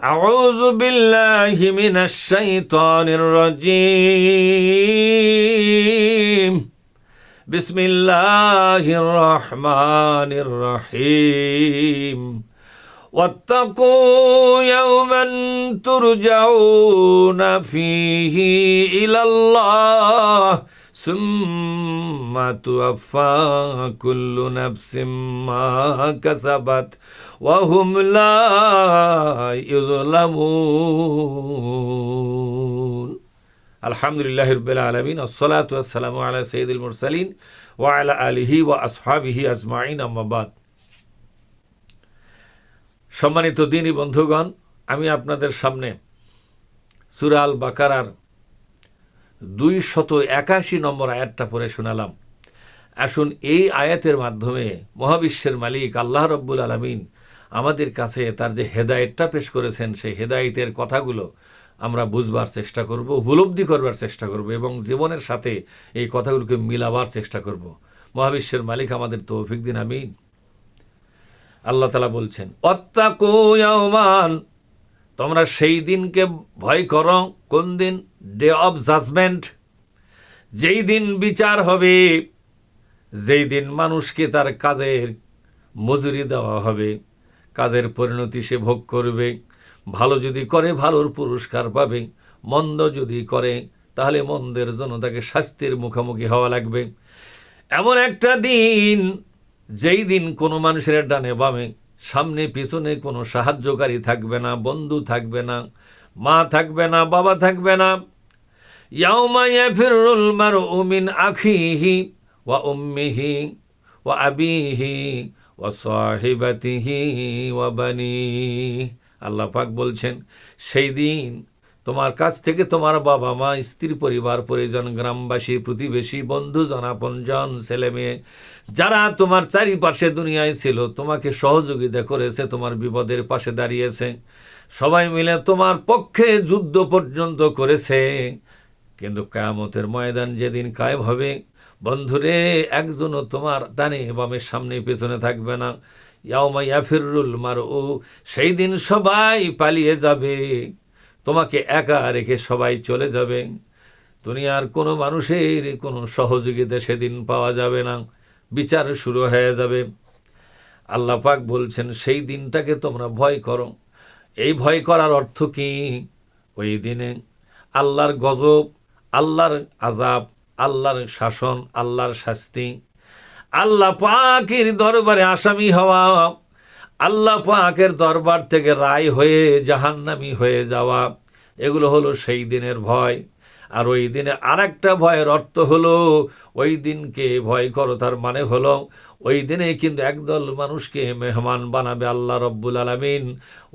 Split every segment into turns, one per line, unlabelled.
أعوذ بالله من الشيطان الرجيم. بسم الله الرحمن الرحيم. واتقوا يوما ترجعون فيه إلى الله ثم توفى كل نفس ما كسبت وهم لا يظلمون. আলহামদুলিল্লাহি রাব্বিল আলামিন, আসসালাতু ওয়াসসালামু আলা সাইয়্যিদিল মুরসালিন ওয়া আলা আলিহি ওয়া আসহাবিহি আজমাইন, আম্মা বাদ। সম্মানিত দ্বীনী বন্ধুগণ, আমি আপনাদের সামনে সূরা আল বাকারার 281 নম্বর আয়াতটা পড়ে শোনালাম। আসুন এই আয়াতের মাধ্যমে মহাবিশ্বের মালিক আল্লাহ রাব্বুল আলামিন আমাদের কাছে তার যে হেদায়েতটা পেশ করেছেন, সেই হেদায়েতের কথাগুলো আমরা বুঝবার চেষ্টা করব, উপলব্ধি করবার চেষ্টা করব এবং জীবনের সাথে এই কথাগুলোকে মিলাবার চেষ্টা করব। মহাবিশ্বের মালিক আমাদের তৌফিক দিন, আমিন। আল্লাহ তাআলা বলছেন, ওয়াত্তাকু ইয়াওমান, তোমরা সেই দিনকে ভয় করো। কোন দিন? ডে অফ জাজমেন্ট, যেই দিন বিচার হবে, যেই দিন মানুষকে তার কাজের মজুরি দেওয়া হবে, কাজের পরিণতি সে ভোগ করবে। ভালো যদি করে ভালোর পুরস্কার পাবে, মন্দ যদি করে তাহলে মন্দের জন্য তাকে শাস্তির মুখোমুখি হওয়া লাগবে। এমন একটা দিন, যেই দিন কোনো মানুষের ডানে বামে সামনে পিছনে কোনো সাহায্যকারী থাকবে না, বন্ধু থাকবে না, মা থাকবে না, বাবা থাকবে না। ইয়াউমা ইয়াফিরুল মারউ মিন আখিহি ওয়া উম্মিহি ওয়া আবিহি ওয়া সাহিবাতিহি ওয়া বানিহি। আল্লাহ পাক বলছেন, সেই দিন তোমার কাছ থেকে তোমার বাবা মা, স্ত্রী, পরিবার, পরিজন, গ্রামবাসী, প্রতিবেশী, বন্ধুজন, আপনজন, ছেলে মেয়ে, যারা তোমার চারিপাশে দুনিয়ায় ছিল, তোমাকে সহযোগিতা করেছে, তোমার বিপদের পাশে দাঁড়িয়েছে, সবাই মিলে তোমার পক্ষে যুদ্ধ পর্যন্ত করেছে। কিন্তু কিয়ামতের ময়দান যেদিন কায়েম হবে, বন্ধুরে, একজনও তোমার ডানে বামে সামনে পেছনে থাকবে না। ইয়াউমা ইয়াফিরুল মারউ, সেই দিন সবাই পালিয়ে যাবে, তোমাকে একা রেখে সবাই চলে যাবে। দুনিয়ার কোনো মানুষের কোনো সহযোগিতা সেদিন পাওয়া যাবে না, বিচার শুরু হয়ে যাবে। আল্লাহ পাক বলছেন, সেই দিনটাকে তোমরা ভয় করো। এই ভয় করার অর্থ কি? ওই দিনে আল্লাহর গজব, আল্লাহর আযাব, আল্লাহর শাসন, আল্লাহর শাস্তি, আল্লাহ পাকের দরবারে আসামি হওয়া, আল্লাহ পাকের দরবার থেকে রায় হয়ে জাহান্নামী হয়ে যাওয়া, এগুলো হলো সেই দিনের ভয়। আর ওই দিনে আরেকটা ভয়ের অর্থ হলো, ওই দিনকে ভয় করো, তার মানে হলো ওই দিনে কিন্তু একদল মানুষকে মেহমান বানাবে আল্লাহ রব্বুল আলামিন।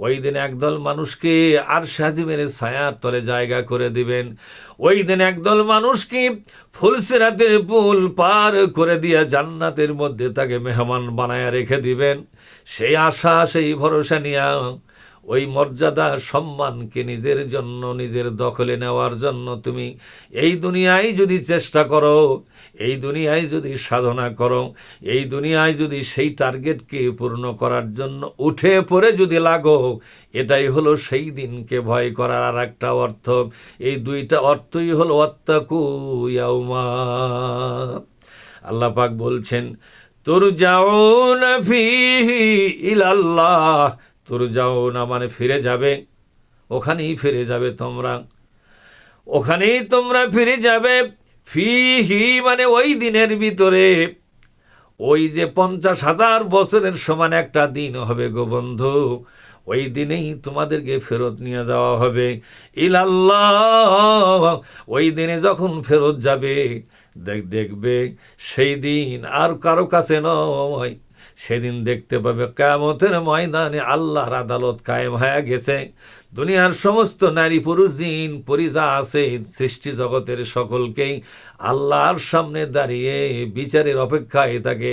ওই দিনে একদল মানুষকে আরশে আজিমের ছায়ার তলে জায়গা করে দিবেন। ওই দিন একদল মানুষকে ফুলসিরাতের পুল পার করে দিয়ে জান্নাতের মধ্যে তাকে মেহমান বানায়া রেখে দিবেন। সেই আশা, সেই ভরসা নিয়ে ওই মর্যাদা সম্মানকে নিজের জন্য, নিজের দখলে নেওয়ার জন্য তুমি এই দুনিয়ায় যদি চেষ্টা করো, এই দুনিয়ায় যদি সাধনা করো, এই দুনিয়ায় যদি সেই টার্গেটকে পূর্ণ করার জন্য উঠে পড়ে যদি লাগো, এটাই হলো সেই দিনকে ভয় করার আর একটা অর্থ। এই দুইটা অর্থই হলো ওয়াত্তাকু ইয়াউমা। আল্লাহ পাক বলছেন, তুরজাউনা ফীহি ইলাল্লাহ। তুরজাউনা মানে ফিরে যাবে, ওখানেই ফিরে যাবে তোমরা, ওখানেই তোমরা ফিরে যাবে। ফীহি মানে ওই দিনের ভিতরে, ওই যে 50,000 বছরের সমান একটা দিন হবে গো বন্ধু, ওই দিনেই তোমাদেরকে ফেরত নিয়ে যাওয়া হবে ইলাল্লাহ। ওই দিনে যখন ফেরত যাবে, দেখবে সেই দিন আর কারো কাছে নয়, সেদিন দেখতে পাবে কিয়ামতের ময়দানে আল্লাহর আদালত কায়েম হয়ে গেছে। দুনিয়ার সমস্ত নারী, পুরুষ, জিন, পরি যা আছে, সৃষ্টি জগতের সকলকেই আল্লাহর সামনে দাঁড়িয়ে বিচারের অপেক্ষায় তাকে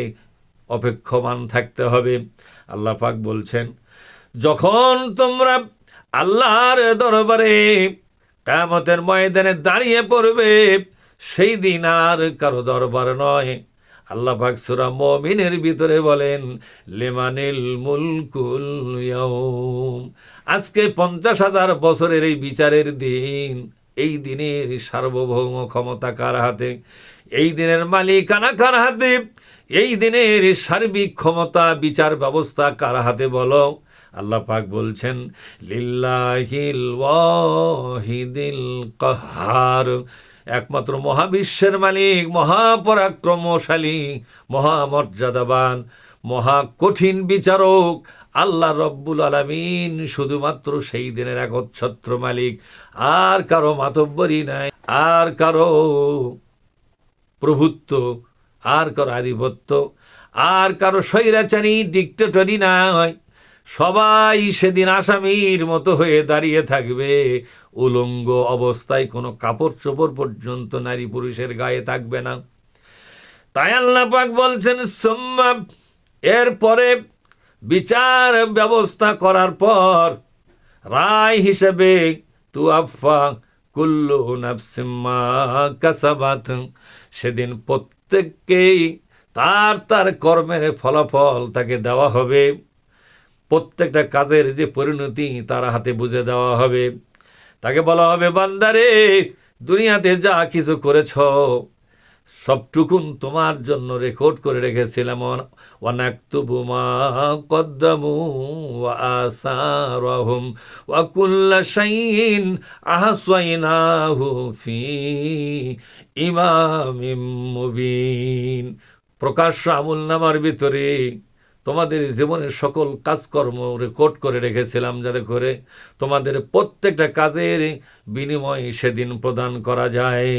অপেক্ষমান থাকতে হবে। আল্লাহ পাক বলছেন, যখন তোমরা আল্লাহর দরবারে কিয়ামতের ময়দানে দাঁড়িয়ে পড়বে, সেই দিন আর কারো দরবার নয়। আল্লাহ পাক সূরা মুমিনের ভিতরে বলেন, লিমানিল মুলকুল ইয়াউম, আজকে 50,000 বছরের এই বিচারের দিন, এই দিনের সার্বভৌম ক্ষমতা কার হাতে? এই দিনের মালিকানা কার হাতে? এই দিনের সার্বিক ক্ষমতা বিচার ব্যবস্থা কার হাতে বলো? আল্লাহ পাক বলছেন লিল্লাহিল ওয়াহিদিল কাহ্হার, একমাত্র মহাবিশ্বের মালিক, মহাপরাক্রমশালী, মহামর্যাদাবান, মহা কঠিন বিচারক আল্লাহ রব্বুল আলামিন শুধুমাত্র সেই দিনের একচ্ছত্র মালিক। আর কারো মাতব্বরি নাই, আর কারো প্রভুত্ব, আর কারো আধিপত্য, আর কারো স্বৈরাচারী ডিক্টেটরি নাই। সবাই সেদিন আসামির মতো হয়ে দাঁড়িয়ে থাকবে, উলঙ্গ অবস্থায়, কোনো কাপড় চোপড় পর্যন্ত নারী পুরুষের গায়ে থাকবে না। তাই আল্লাহ পাক বলছেন সুম্মা, এরপরে বিচার ব্যবস্থা করার পর রায় হিসেবে তুয়াফা কুল্লু নাফসিম মা কাসাবাত, সেদিন প্রত্যেককেই তার তার কর্মের ফলাফল তাকে দেওয়া হবে। প্রত্যেকটা কাজের যে পরিণতি তার হাতে বুঝে দেওয়া হবে। তাকে বলা হবে, বান্দারে, দুনিয়াতে যা কিছু করেছ সবটুকুন তোমার জন্য রেকর্ড করে রেখেছিলাম। ওয়ানাকতুবু মা কদ্দামু ওয়া আসারহুম ওয়া কুল্লা শাইইন আহসাইনাহু ফি ইমামিম মুবিন। প্রকাশ্য আমলনামার ভিতরে তোমাদের জীবনের সকল কাজকর্ম রেকর্ড করে রেখেছিলাম, যাতে করে তোমাদের প্রত্যেকটা কাজের বিনিময় সেদিন প্রদান করা যায়।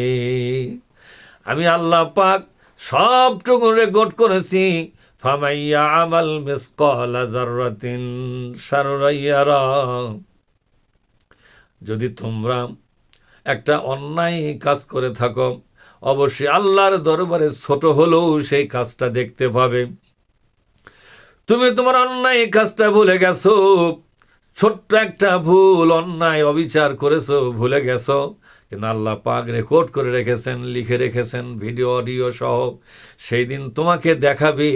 আমি আল্লাহ পাক সবটুকু রেকর্ড করেছি। ফামাইয়া আমাল মিসকালা যাররাতিন শাররান ইয়ারা, যদি তোমরা একটা অন্যায় কাজ করে থাকো, অবশ্যই আল্লাহর দরবারে ছোট হলেও সেই কাজটা দেখতে পাবে। তুমি তোমার অন্যায় কাজটা ভুলে গেছো, ছোট্ট একটা ভুল, অন্যায় অবিচার করেছো, ভুলে গেছো, কিন্তু আল্লাহ পাক রেকর্ড করে রেখেছেন, লিখে রেখেছেন ভিডিও অডিও সহ। সেই দিন তোমাকে দেখাবে।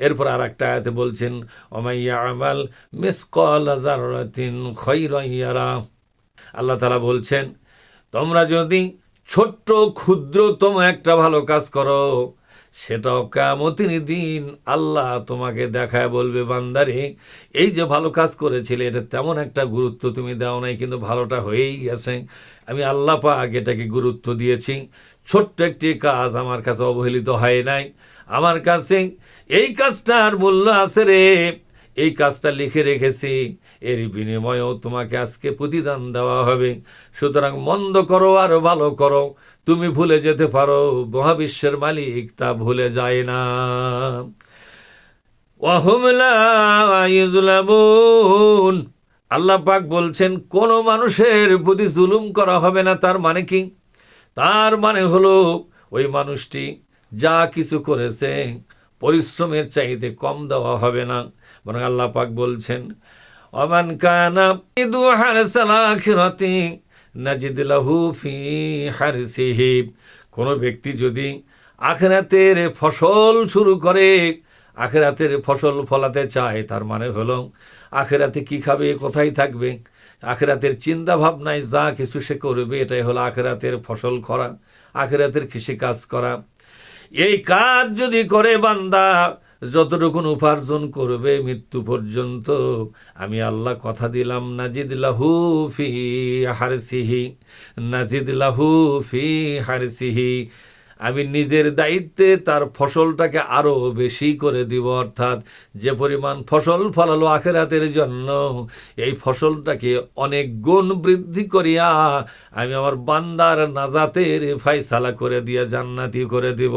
এরপর আর একটা আয়াতে বলছেন ওমাইয়া আমাল মিসকালা যাররাতিন খায়রান ইয়ারা, আল্লাহ তাআলা বলছেন তোমরা যদি ছোট্ট ক্ষুদ্রতম একটা ভালো কাজ করো, সেটাও কিয়ামতের দিন আল্লাহ তোমাকে দেখায় বলবে, বান্দারে, এই যে ভালো কাজ করেছিলে এটা তেমন একটা গুরুত্ব তুমি দাও নাই, কিন্তু ভালোটা হয়েই গেছে। আমি আল্লাহ পাক এটাকে গুরুত্ব দিয়েছি। ছোট্ট একটি কাজ আমার কাছে অবহেলিত হয় নাই। আমার কাছে এই কাজটার মূল্য আছে রে, এই কাজটা লিখে রেখেছি, এর বিনিময়েও তোমাকে আজকে প্রতিদান দেওয়া হবে। সুতরাং মন্দ করো আর ভালো করো, তুমি ভুলে যেতে পারো, মহাবিশ্বের মালিক তা ভুলে যায় না। ওয়াহুম লা ইউযলামুন, আল্লাহ পাক বলছেন কোন মানুষের প্রতি জুলুম করা হবে না। তার মানে কি? তার মানে হলো ওই মানুষটি যা কিছু করেছে পরিশ্রমের চাইতে কম দেওয়া হবে না। বরং আল্লাহ পাক বলছেন ওমান কানা ইদু হারসাল আখিরাতি নাজিদ লাহু ফি হারসিহি, কোনো ব্যক্তি যদি আখিরাতের ফসল শুরু করে, আখিরাতের ফসল ফলাতে চায়, তার মানে হলো আখিরাতে কি খাবে, কোথায় থাকবে, আখিরাতের চিন্তা ভাবনায় যা কিছু সে করবে, এটাই হলো আখিরাতের ফসল করা, আখিরাতের কৃষিকাজ করা। এই কাজ যদি করে বান্দা, যতটুকুন উপার্জন করবে মৃত্যু পর্যন্ত, আমি আল্লাহ কথা দিলাম নাজিদ লাহু ফি হারসিহি, নাজিদ লাহু ফি হারসিহি, আমি নিজের দায়িত্বে তার ফসলটাকে আরো বেশি করে দিব। অর্থাৎ যে পরিমাণ ফসল ফলালো আখিরাতের জন্য, এই ফসলটাকে অনেক গুণ বৃদ্ধি করিয়া আমি আমার বান্দার নাজাতের ফায়সালা করে দিয়া জান্নাতি করে দিব।